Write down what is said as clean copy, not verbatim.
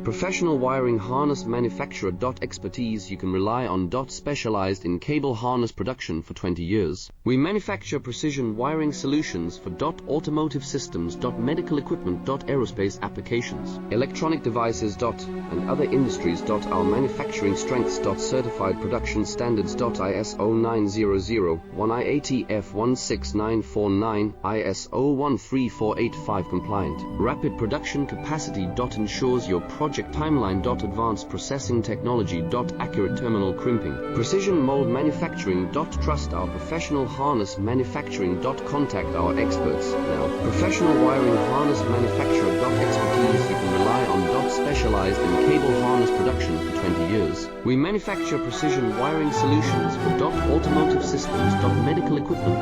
Professional wiring harness manufacturer. Expertise you can rely on. Specialized in cable harness production for 20 years. We manufacture precision wiring solutions for automotive systems. Medical equipment. Aerospace applications, electronic devices. And other industries. Our manufacturing strengths. Certified production standards. ISO 9001 IATF 16949 ISO 13485 compliant. Rapid production capacity. Ensures your project timeline. Advanced processing technology. Accurate terminal crimping. Precision mold manufacturing. Trust our professional harness manufacturing. Contact our experts now. Professional wiring harness manufacturer. Expertise you can rely on. Specialized in cable harness production for 20 years. We manufacture precision wiring solutions for automotive systems. Medical equipment.